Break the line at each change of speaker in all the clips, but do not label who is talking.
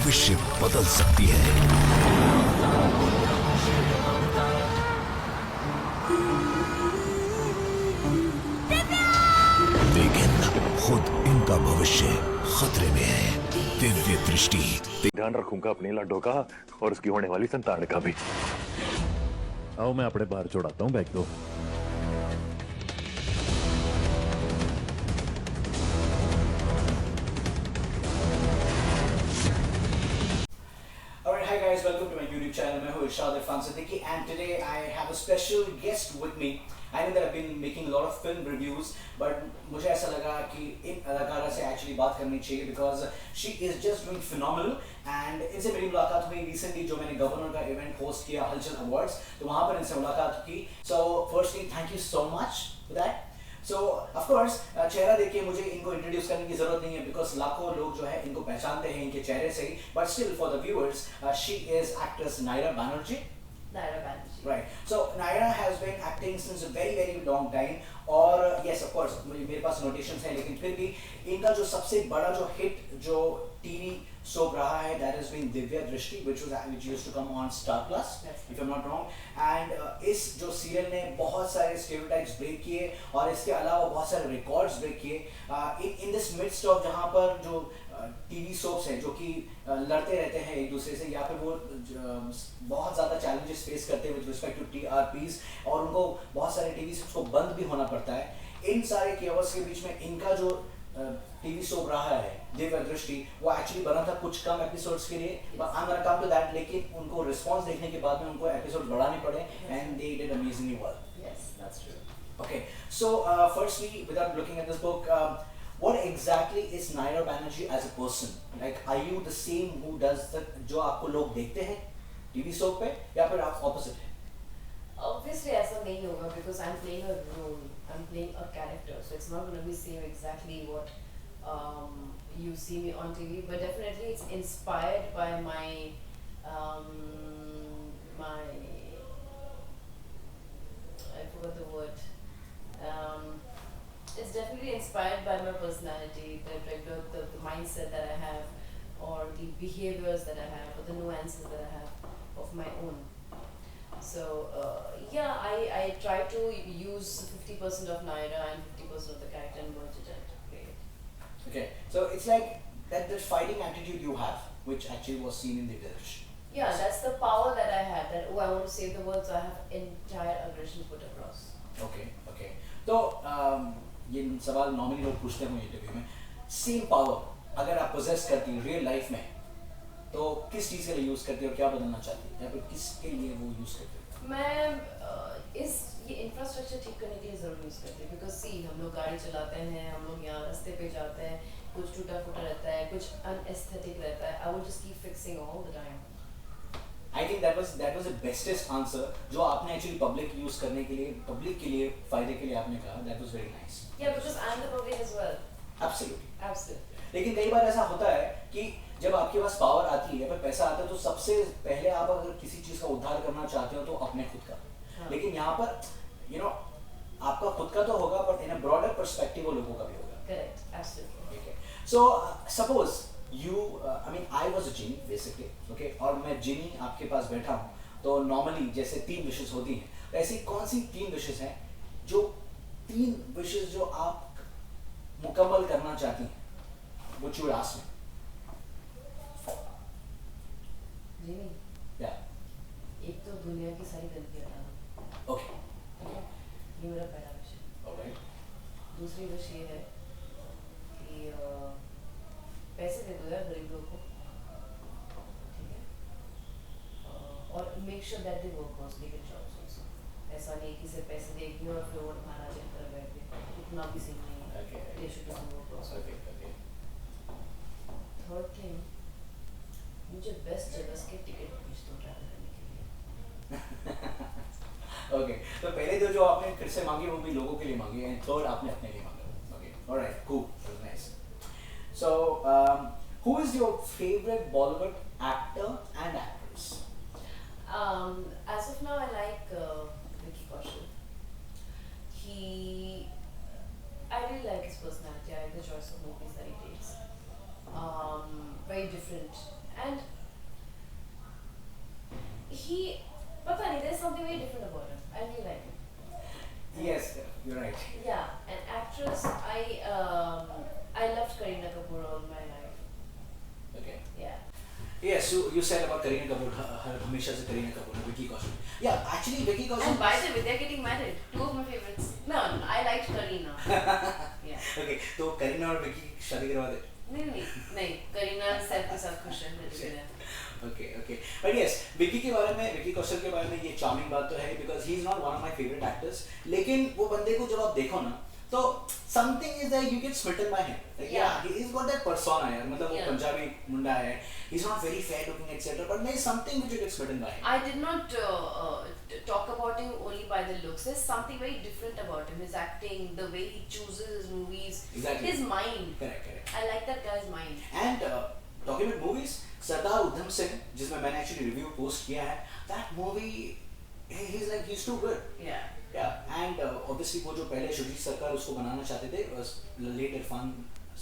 भविष्य बदल सकती है। लेकिन खुद इनका भविष्य खतरे में है। दिव्य दृष्टि।
ध्यान रखूंगा अपनी लाडो का और उसकी होने वाली संतान का भी। आओ मैं अपने बाहर छोड़ाता हूँ बैग दो।
Alright, hi guys, welcome to my YouTube channel. मैं हूँ इरशाद Irfan Siddiqui and today I have a special guest with me. I know that I've been making a lot of film reviews, but मुझे ऐसा लगा कि इन अदाकारा से actually बात करनी चाहिए because she is just doing phenomenal and इनसे मेरी मुलाकात हुई recently जो मैंने गवर्नर का event host किया हलचल अवार्ड्स, तो वहाँ पर इनसे मुलाकात की. So firstly, thank you so much for that. So of course चेहरा देख के मुझे इनको इंट्रोड्यूस करने की जरूरत नहीं है बिकॉज लाखों लोग जो है इनको पहचानते हैं इनके चेहरे से ही but still for the viewers she is actress Naira Banerjee.
Naira Banerjee.
Right. So Naira has been acting since a very long time और yes of course मेरे पास नोटेशंस हैं लेकिन फिर भी इनका जो सबसे बड़ा जो हिट जो टीवी सोप रहा है that has been दिव्य दृष्टि which used to come on Star Plus if I'm not wrong and इस जो सीरियल ने बहुत सारे स्टीरियोटाइप्स ब्रेक किए और इसके अलावा बहुत सारे रिकॉर्ड्स ब्रेक किए in this midst of जहाँ पर जो टीवी सोप्स हैं जो कि लड़ते रहते हैं एक दूसरे से या फिर वो बहुत ज़्यादा चैलेंजेस फेस करते हैं विद रिस्पेक्ट टू टीआरपीज और उनको बहुत सारे टीवी सोप्स को बंद भी होना पड़ता है इन सारे केओस के बीच में इनका जो टीवी सोप रहा है दिव्य दृष्टि वो एक्चुअली बना था कुछ कम एपिसोड्स के लिए I am gonna come to that लेकिन उनको रिस्पांस देखने के बाद में उनको एपिसोड बढ़ाने पड़े and they did amazingly well.
Yes, that's true.
Okay, so firstly without looking at this book what exactly is Naira Banerjee as a person? Like, are you the same who does the जो आपको लोग देखते हैं TV show पे या फिर आप opposite हैं?
Obviously ऐसा नहीं होगा because I'm playing a role, I'm playing a character, so it's not going to be same exactly what you see me on TV, but definitely it's inspired by my I forgot the word. It's definitely inspired by my personality, the mindset that I have, or the behaviors that I have, or the nuances that I have of my own. So yeah, I try to use 50% of Naira and 50% of the character and merge it and play it.
Okay, so it's like that fighting attitude you have, which actually was seen in the Dirish.
Yeah, that's the power that I had. That I want to save the world, so I have entire aggression put across.
Okay, okay. तो ये सवाल normally लोग पूछते हैं interview में same power अगर आप poses करती हैं रियल लाइफ में तो किस चीज़ के लिए यूज़ करती है और क्या बदलना चाहती है या फिर किसके लिए वो यूज़ करती है?
मैं ये इंफ्रास्ट्रक्चर ठीक करने के लिए ज़रूर यूज़ करती हूँ बिकॉज सी हम लोग गाड़ी चलाते हैं हम लोग यहाँ रास्ते पे जाते हैं कुछ टूटा फूटा रहता है कुछ अनएस्थेटिक रहता है I will just keep fixing all the time.
I think that was the bestest answer जो आपने एक्चुअली पब्लिक यूज करने के लिए पब्लिक के लिए फायदे के लिए आपने कहा that was very nice.
Yeah, because I am the public as well.
Absolutely.
Absolutely.
लेकिन कई बार ऐसा होता है कि जब आपके पास पावर आती है या फिर पैसा आता है तो सबसे पहले आप अगर किसी चीज का उद्धार करना चाहते हो तो अपने खुद का.
हाँ.
लेकिन यहाँ पर you know आपका खुद का तो होगा but in a broader perspective वो लोगों का भी होगा.
Correct. Absolutely.
Okay. So suppose you I mean I was a genie basically okay और मैं genie आपके पास बैठा हूँ तो normally जैसे 3 wishes होती हैं तो ऐसी कौन सी 3 wishes हैं जो 3 wishes जो आप मुकम्मल करना चाहती हैं which you would ask me?
Jimmy,
Yeah.
एक तो दुनिया की सारी गंदगी हटाना.
Okay.
ठीक है? ये मेरा पहला विश है.
Alright.
दूसरी विश ये है कि पैसे दे दो यार गरीब लोग को. ठीक है? और make sure that they work on legal jobs also. ऐसा नहीं कि सिर्फ पैसे देगी और फिर वो महाराजा की तरह बैठ गए. इतना भी सही नहीं है.
Okay.
They should do work also.
Okay. Okay.
Third thing मुझे बेस्ट जगह के टिकट भेज दो ट्रैवल करने के लिए.
Okay. तो पहले तो जो आपने फिर से मांगी वो भी लोगों के लिए मांगी एंड थर्ड आपने अपने लिए मांगा. Okay. Alright. Cool. That was nice. So who is your favorite Bollywood actor and actress?
As of now, I like Vicky Kaushal. I really like his personality. I like the choice of movies that he takes. Very different, and something very different about him. I really like him.
Yes, you're right.
Yeah, an actress. I loved Kareena Kapoor all my life.
Okay.
Yeah.
Yes, so you said about Kareena Kapoor, हमेशा से Kareena Kapoor, Vicky Kaushal. Yeah, actually Vicky Kaushal.
And by the way, they're getting married. Two of my favorites. No, I liked Kareena. Yeah.
Okay, तो करीना और विकी शादी करवा दे.
नहीं, Kareena self के साथ खुश है.
Okay, okay. But yes, Vicky के बारे में, विकी कौशल के बारे में ये charming बात तो है because he is not one of my favorite actors. लेकिन वो बंदे को जब आप देखो ना, तो something is that you get smitten by him. Like, yeah, he's got that persona यार. मतलब वो पंजाबी मुंडा है. He's not very fair looking, etc. But there is something which you get smitten by him.
I did not talk about him only by the looks. There's something very different about him. His acting, the way he chooses his movies,
Exactly.
his mind.
Correct.
I like that guy's mind.
And talking about movies, Sardar Udham Singh जिसमें मैंने actually review post किया है, that movie, he's too good.
Yeah.
Yeah, and obviously वो जो पहले शुजीत सरकार उसको बनाना चाहते थे late इरफान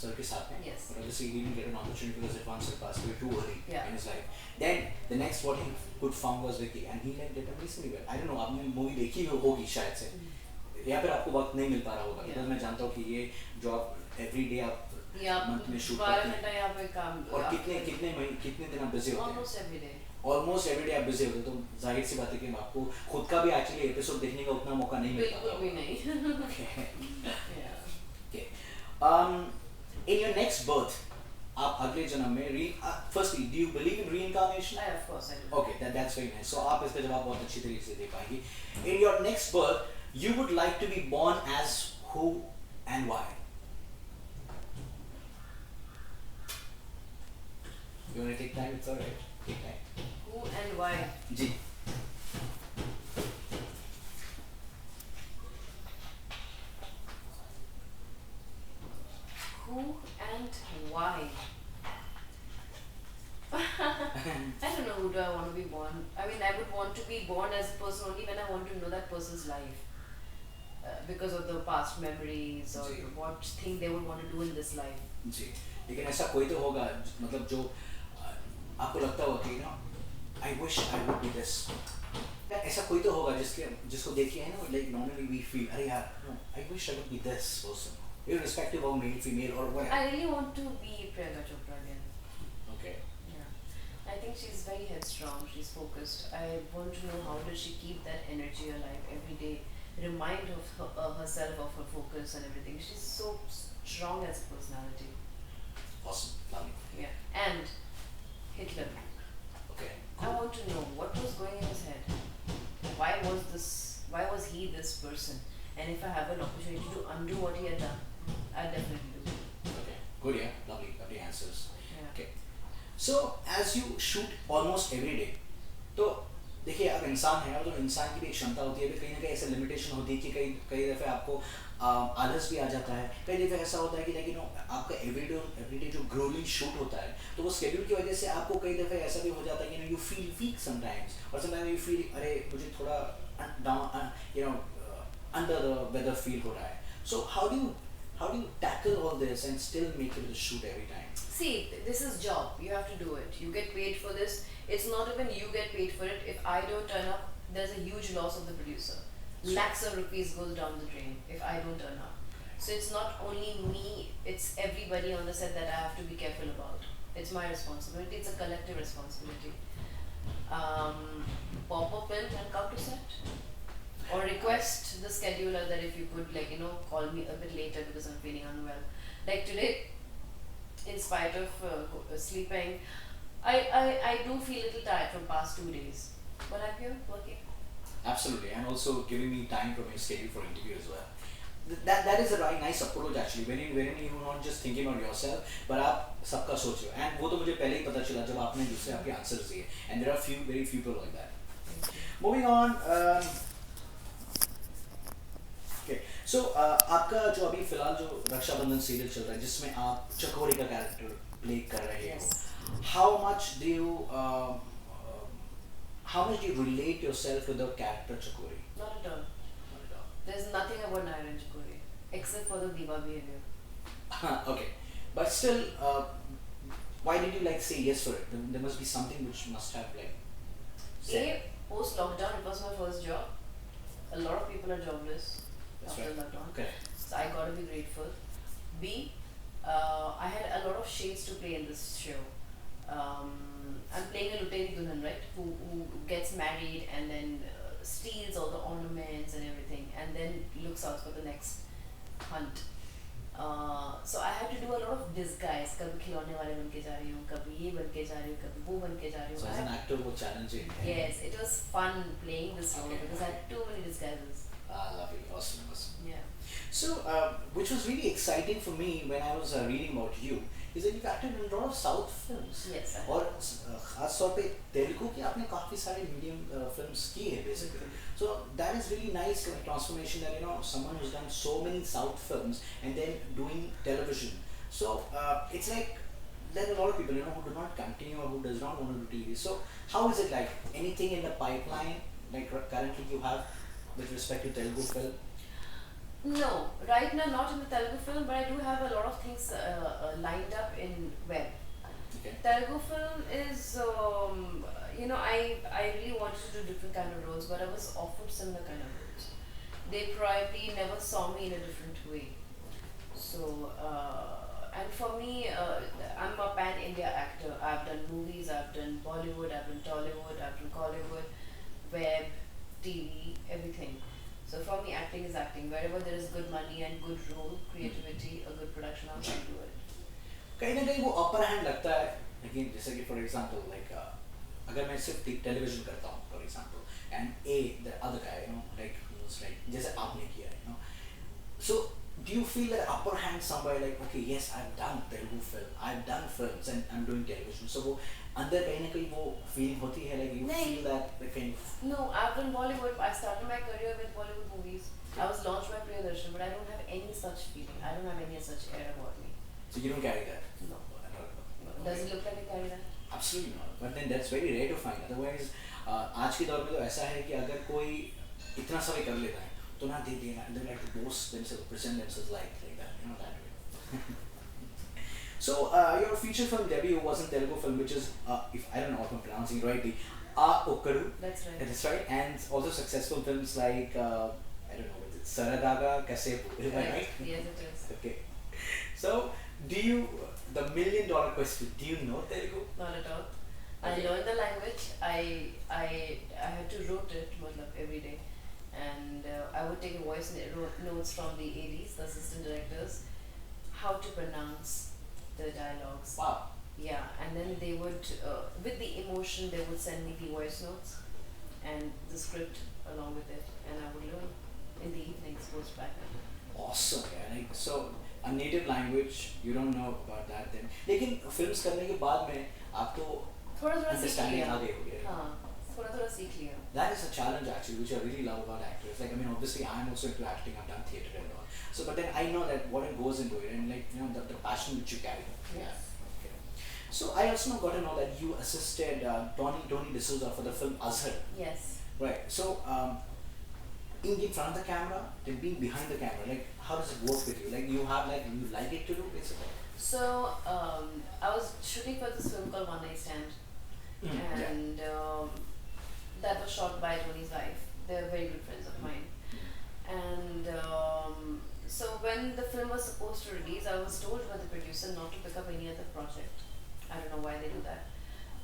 सर के साथ में.
Yes.
But obviously he didn't get an opportunity because Irfan sir passed away too early in his life. Then the next what he could found was Vicky, and he did amazingly well. I don't know, आपने movie देखी होगी शायद से, या फिर आपको वक्त नहीं मिल पा रहा होगा. because मैं जानता हूँ कि ये जो आप every day आप month में shoot करते हैं.
12 घंटा यहाँ पे काम.
और कितने दिन आप busy होते हैं?
Almost every day.
Almost every day आप बिजी होते हो, तो जाहिर सी बात है कि आपको खुद का भी एक्चुअली एपिसोड देखने का उतना मौका नहीं मिलता.
बिल्कुल भी नहीं.
Okay. In your next birth, आप अगले जन्म में firstly, do you believe in reincarnation?
Of course I do.
Okay, that's very nice. So आप इसका जवाब बहुत अच्छी तरीके से दे पाएंगी. In your next birth, you would like to be born as who and why? You want to take time? It's alright. Take time.
Who and why?
Ji.
Who and why? I don't know who do I want to be born. I mean, I would want to be born as a person only when I want to know that person's life. Because of the past memories or
ji.
what thing they would want to do in this life.
जी. लेकिन ऐसा कोई तो होगा मतलब जो आपको लगता होगा कि ना I wish I would be this. ऐसा कोई तो होगा जिसको देखिए है ना, like normally we feel अरे यार no, I wish I would be this person, irrespective of male, female or whatever.
I really want to be Priyanka Chopra again.
Okay.
Yeah. I think she's very headstrong, she's focused. I want to know how does she keep that energy alive every day, remind herself of her focus and everything. She's so strong as a personality.
Awesome. Lovely.
Yeah. And Hitler.
Okay.
I want to know what was going in his head. Why was he this person? And if I have an opportunity to undo what he had done, I'll definitely do it.
Okay. Good. Yeah. Lovely answers.
Yeah.
Okay. So as you shoot almost every day, तो देखिए आप इंसान हैं और जो इंसान की भी एक क्षमता होती है, कहीं ना कहीं ऐसे लिमिटेशन होती है कि कई दफ़े आपको आलस भी आ जाता है, कई दफ़े ऐसा होता है कि लेकिन आपका एवरीडे जो ग्रोलिंग शूट होता है तो वो स्केड्यूल की वजह से आपको कई दफ़े ऐसा भी हो जाता है कि यू फील वीक समटाइम्स, और समटाइम्स यू फील अरे मुझे थोड़ा down under the weather feel हो रहा है. So how do you tackle all this and still make it to shoot every time?
See, this is job. You have to do it. You get paid for this. It's not even you get paid for it. If I don't turn up, there's a huge loss of the producer. Lakhs of rupees goes down the drain if I don't turn up. So it's not only me, it's everybody on the set that I have to be careful about. It's my responsibility. It's a collective responsibility. Pop up in and come to set. Or request the scheduler that if you could call me a bit later because I'm feeling unwell. Like today, in spite of sleeping, I do feel a little tired from past 2 days. But I'm here working.
Absolutely, and also giving me time from your schedule for interview as well. That is a very nice approach actually. Wherein you're not just thinking about yourself, but आप सबका सोच रहे हो. And वो तो मुझे पहले ही पता चला जब आपने दूसरे आपके answers दिए. And there are very few people like that. Moving on. Okay. So आपका जो अभी फिलहाल जो रक्षाबंधन सीरियल चल रहा है जिसमें आप चकोरी का कैरेक्टर प्ले कर रहे हो, how much do you relate yourself with the character Chakori?
Not at all. There's nothing about Narayan Chakori except for the diva behavior.
Okay, but still, why did you say yes for it? There must be something which must have
Post lockdown, it was my first job. A lot of people are jobless
That's
after
right.
lockdown.
Correct.
So I got to be grateful. B, I had a lot of shades to play in this show. I'm playing a Luteri Dulhan, right? Who gets married and then steals all the ornaments and everything, and then looks out for the next hunt. So I had to do a lot of disguise. कभी खिलौने वाले बन के जा रही हूँ, कभी ये बन के जा रही हूँ, कभी वो बन के जा रही हूँ.
So as an actor, वो challenging.
Yes, it was fun playing this role
Okay.
because I had too many disguises.
Ah, lovely, awesome, awesome.
Yeah.
So, which was really exciting for me when I was reading about you, is that you've acted in a lot of South films.
Yes, I have.
और खास तौर पे तेलुगु की आपने काफी सारे medium films की है basically. So that is really nice kind of transformation that someone who's done so many South films and then doing television. So it's like there are a lot of people who do not continue or who does not want to do TV. So how is it like? Anything in the pipeline like currently you have with respect to Telugu film?
No, right now not in the Telugu film, but I do have a lot of things lined up in web.
Okay.
Telugu film is, I really wanted to do different kind of roles, but I was offered similar kind of roles. They probably never saw me in a different way. So, and for me, I'm a pan-India actor. I've done movies, I've done Bollywood, I've done Tollywood, I've done Collywood, web, TV, everything. So for me, acting is acting. Wherever there is good money and good role, creativity, a good production, I'll try to do it.
कहीं ना कहीं वो upper hand लगता है लेकिन जैसे कि for example like अगर मैं सिर्फ television करता हूँ for example and the other guy like who's like जैसे आपने किया है so do you feel that upper hand somewhere like okay yes I've done Telugu film I've done films and I'm doing television so वो अंदर कहीं ना कहीं वो feeling होती है like you
नहीं.
feel that like kind of
No, I've done Bollywood. I started my career with Bollywood movies. I was launched by Priyadarshan, but I don't have any such feeling. I don't have any such air about me.
so you don't carry that.
No. Does it look like I carry that?
Absolutely not. But then that's very rare to find. Otherwise, आज के दौर में तो ऐसा है कि अगर कोई इतना समय कर लेता है तो ना दे देना. They like to boast themselves, present themselves like that, that way. So your feature film debut was in Telugu film, which is if I don't know if I'm pronouncing it rightly, Okkaru.
That's right.
That's right. And also successful films like I don't know, what is it? Saradaga Kasepu. Is that right?
Yes, it is.
Okay. So do you? The $1 million question. Do you know Telugu?
Not at all. I
Okay.
learned the language. I had to rote it every day, and I would take voice notes from the ADs, the assistant directors, how to pronounce the dialogues.
Wow.
Yeah, and then they would, with the emotion, they would send me the voice notes and the script along with it, and I would learn in the evenings post back.
Awesome, yeah. Like, so a native language, you don't know about that then. लेकिन films करने के बाद में आपको
थोड़ा थोड़ा सीख
understanding
लिया.
आ गई होगी.
हाँ, थोड़ा थोड़ा सीख लिया.
That is a challenge actually, which I really love about actors. Like, I mean, obviously, I'm also into acting. I've done theatre and all. So, but then I know that what it goes into it, and like the passion which you carry.
Yes.
Okay. So I also got to know that you assisted Tony D'Souza for the film Azhar.
Yes.
Right. So, in front of the camera, then being behind the camera, like how does it work with you? Like you have like you like it to do basically.
So I was shooting for this film called One Night Stand,
Yeah.
and that was shot by Tony's wife. They're very good friends of mine. And so when the film was supposed to release, I was told by the producer not to pick up any other project. I don't know why they do that,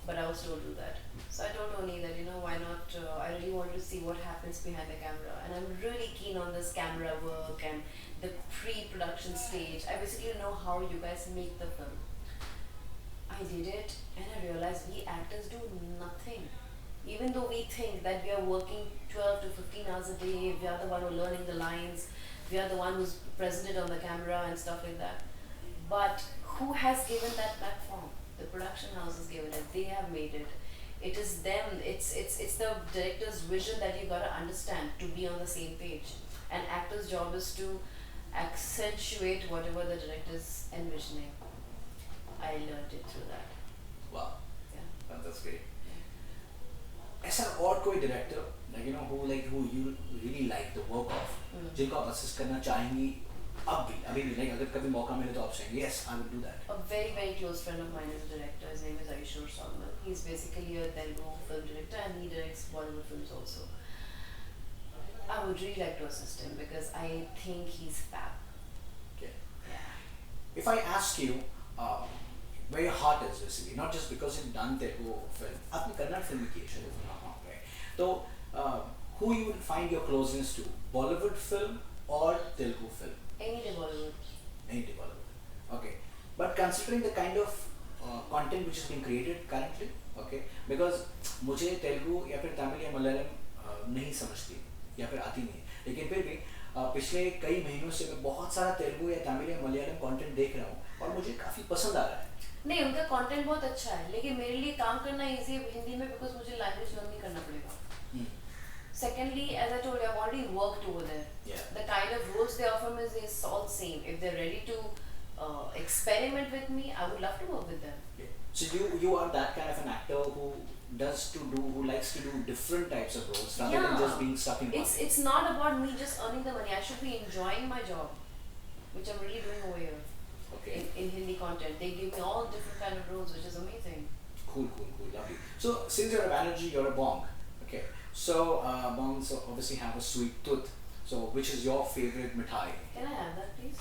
but I was told to do that. So I told Tony that why not? I really wanted to see what happens behind the camera, and I'm really keen on this camera work and the pre-production stage. I basically know how you guys make the film. I did it, and I realized we actors do nothing. Even though we think that we are working 12 to 15 hours a day, we are the one who are learning the lines, we are the one who's presented on the camera and stuff like that. But who has given that platform? The production house has given it. They have made it. It is them. It's the director's vision that you gotta understand to be on the same page. An actor's job is to accentuate whatever the director's envisioning. I learned it through that.
Wow.
Yeah.
That's great. ऐसा और कोई director like who you really like the work of जिनको आप assist करना चाहेंगी अब भी अभी भी like अगर कभी मौका मिले तो आप saying yes I will do that.
A very, very close friend of mine is a director. His name is Ayushur Salman. He's basically a Telugu film director and he directs Bollywood films also. I would really like to assist him because I think he's fab.
Okay.
Yeah.
If I ask you where your heart is basically, not just because you've done Telugu film, आपने Kannada film की है शायद if I'm not wrong, right? तो who you would find your closeness to, Bollywood film or Telugu film?
Any day Bollywood.
Any day Bollywood. Okay. But considering the kind of content which is being created currently, okay, because मुझे तेलुगु या फिर तमिल या मलयालम नहीं समझती या फिर आती नहीं है, लेकिन फिर भी पिछले कई महीनों से मैं बहुत सारा तेलुगु या तमिल या मलयालम कंटेंट देख रहा हूँ और मुझे काफ़ी पसंद आ रहा है.
नहीं उनका कंटेंट बहुत अच्छा है लेकिन मेरे लिए काम करना इजी है हिंदी में बिकॉज मुझे लैंग्वेज लर्न नहीं करना पड़ेगा. Secondly, as I told you, I've already worked over there.
Yeah.
The kind of roles they offer me is all same. If they're ready to experiment with me, I would love to work with them.
Yeah. So you are that kind of an actor who likes to do different types of roles rather than just being stuck in one.
It's not about me just earning the money. I should be enjoying my job, which I'm really doing over here.
Okay.
In Hindi content, they give me all different kind of roles, which is amazing.
Cool, lovely. So since you're a Banerjee, you're a Bong. Okay. So Bongs obviously have a sweet tooth. So which is your favorite mithai?
Can I have that, please?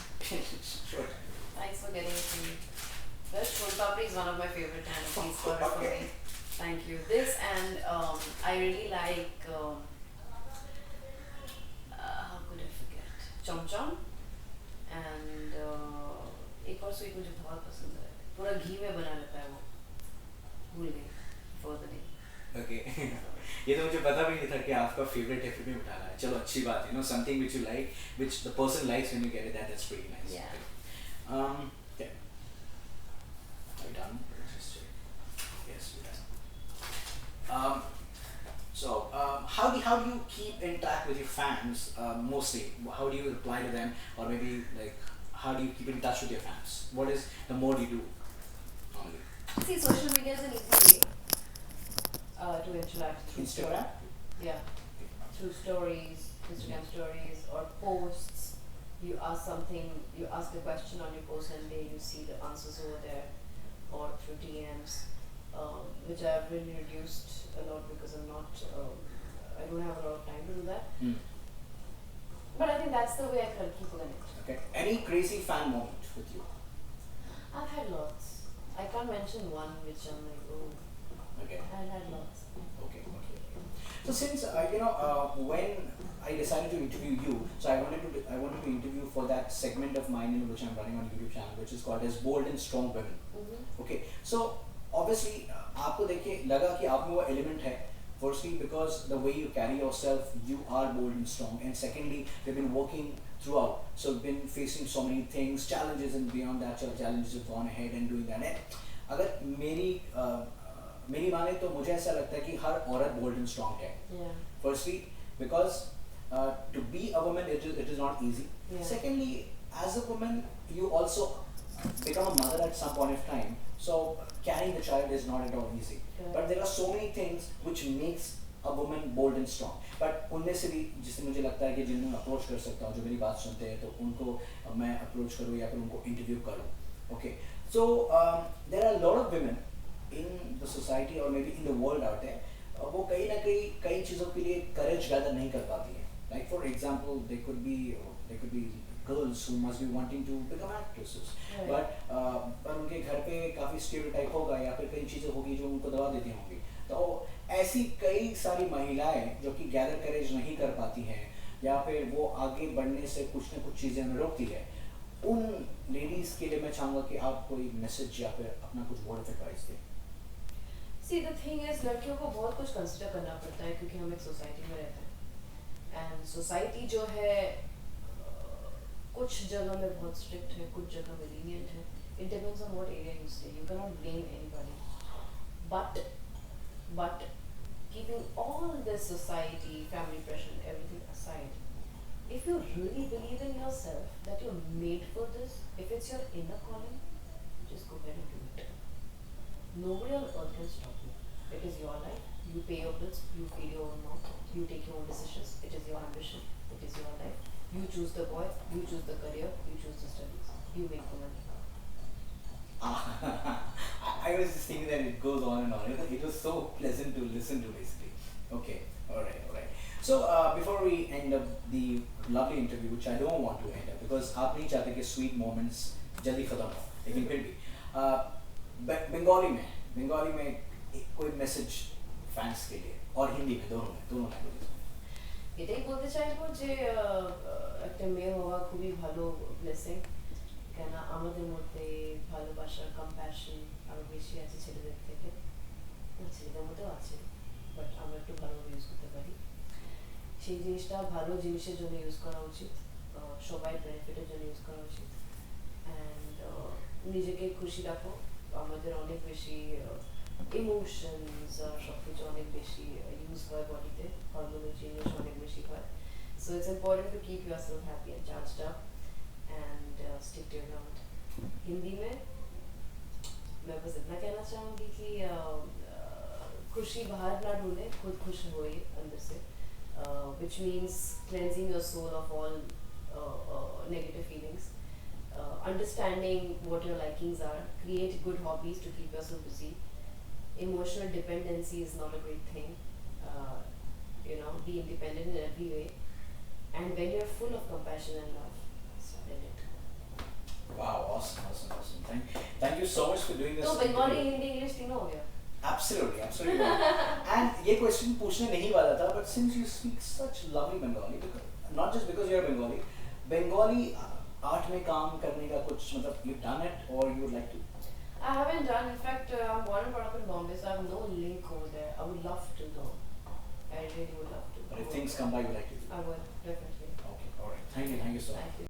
Sure.
Thanks for getting it to me. Well, Chol Papdi is one of my favorite kind of things for
Okay.
me. Thank you. This and I really like how could I forget? Chom Chom and एक और sweet मुझे बहुत पसंद है. पूरा घी में बना रहता है वो. भूल गई. Further name.
Okay. ये तो मुझे पता भी नहीं था कि आपका favorite है फिर भी उठा रहा है. चलो अच्छी बात है. You know something which you like, which the person likes when you get it. That's pretty nice.
Yeah.
Okay. Yeah. Are you done? Let's just check. Yes, we're done. How do you keep in touch with your fans? Mostly, how do you reply to them, or maybe like how do you keep in touch with your fans? What is the more you do normally?
See, social media is an easy way to interact through
Instagram?
Yeah, through stories, Instagram stories or posts. You ask something, you ask a question on your post and then you see the answers over there, or through DMs, which I've really reduced a lot because I don't have a lot of time to do that. But I think that's the way I can keep connected.
Okay. Any crazy fan moment with you?
I've had lots. I can't mention one which I'm like, oh,
Okay.
I've had lots.
Okay. So since when I decided to interview you, so I wanted to interview for that segment of mine which I'm running on YouTube channel, which is called as Bold and Strong Women. Okay. So obviously आपको देखिए लगा कि आप में वो element है. Firstly, because the way you carry yourself, you are bold and strong. And secondly, you've been working throughout, so you've been facing so many things, challenges, and beyond that, your challenges have gone ahead and doing that. And अगर मेरी माने तो मुझे ऐसा लगता है कि हर औरत bold and strong है.
Yeah.
Firstly, because to be a woman, it is not easy.
Yeah.
Secondly, as a woman, you also become a mother at some point of time. So carrying the child is not at all easy.
Yeah.
But there are so many things which makes a woman bold and strong. But उनमें से भी जिससे मुझे लगता है कि जिन्हें मैं अप्रोच कर सकता हूँ, जो मेरी बात सुनते हैं, तो उनको मैं अप्रोच करूँ या फिर उनको इंटरव्यू करूँ. Okay. So there are a lot of women in the society or maybe in the world out there. वो कहीं ना कई चीज़ों के लिए courage gather नहीं कर पाती हैं. Like for example, they could be girls who must be wanting to become actresses,
Right.
पर उनके घर पे काफ़ी stereotype होगा या फिर कई चीज़ें होगी जो उनको दबा देती होंगी. तो ऐसी कई सारी महिलाएं जो कि gather courage नहीं कर पाती हैं या फिर वो आगे बढ़ने से कुछ न कुछ चीज़ें में रोकती है, उन लेडीज़ के लिए मैं चाहूँगा कि आप कोई मैसेज या फिर अपना कुछ वर्ड ऑफ एडवाइस दें.
See, the thing is, लड़कियों को बहुत कुछ कंसिडर करना पड़ता है क्योंकि हम एक सोसाइटी में रहते हैं. एंड सोसाइटी जो है कुछ जगह में बहुत स्ट्रिक्ट है, कुछ जगह में lenient है. It depends on what area you stay. You cannot blame anybody. But keeping all this society, family pressure, and everything aside, if you really believe in yourself that you're made for this, if it's your inner calling, just go ahead and do it. Nobody on earth can stop you. It is your life. You pay your bills. You feed your own mouth. You take your own decisions. It is your ambition. It is your life. You choose the boy, you choose the career, you choose the studies, you make the money.
I was just thinking that it goes on and on. It was so pleasant to listen to, basically. Okay, all right, all right. So before we end up the lovely interview, which I don't want to end up because आप नहीं चाहते कि sweet moments जल्दी खत्म हो, लेकिन फिर भी बंगाली में कोई मैसेज फैंस के लिए और हिंदी में दोनों लैंग्वेजेस में।
এটাই বলতে চাইবো যে একটা মেয়ে হওয়া খুবই ভালো ব্লেসিং, কেন আমাদের মধ্যে ভালোবাসার কম্প্যাশন আরো বেশি আছে ছেলেদের থেকে, ছেলেদের মধ্যেও আছে, বাট আমরা একটু ভালোভাবে ইউজ করতে পারি। সেই জিনিসটা ভালো জিনিসের জন্য ইউজ করা উচিত, সবাই বেনিফিটের জন্য ইউজ করা উচিত। অ্যান্ড নিজেকে খুশি রাখো, আমাদের অনেক বেশি ইমোশনস সব কিছু অনেক বেশি ইউজ হয় বডিতে, হরমোনাল চেঞ্জেস অনেক বেশি হয়। So it's important to keep yourself happy and charged up and stick to your ground. Hindi में मैं बस इतना कहना चाहूँगी कि खुशी बाहर ना ढूंढे, खुद खुश होए अंदर से, which means cleansing your soul of all negative feelings, understanding what your likings are, create good hobbies to keep yourself busy. Emotional dependency is not a great thing. Be independent in every way, and when you're full of compassion and love, spread it.
Wow, awesome. Thank you so much for doing this.
तो Bengali, Hindi, English तीनों हो गया।
Absolutely. And ये question पूछने नहीं वाला था, but since you speak such lovely Bengali, not just because you are Bengali art में काम करने का कुछ मतलब you've done it or you would like to?
I haven't done. In fact, I'm born and brought up in Bombay, so I have no link over there. I would love to though. I really would love to.
But if things come by, you like to do?
I would definitely.
Okay, all right. Thank you so much.
Thank you.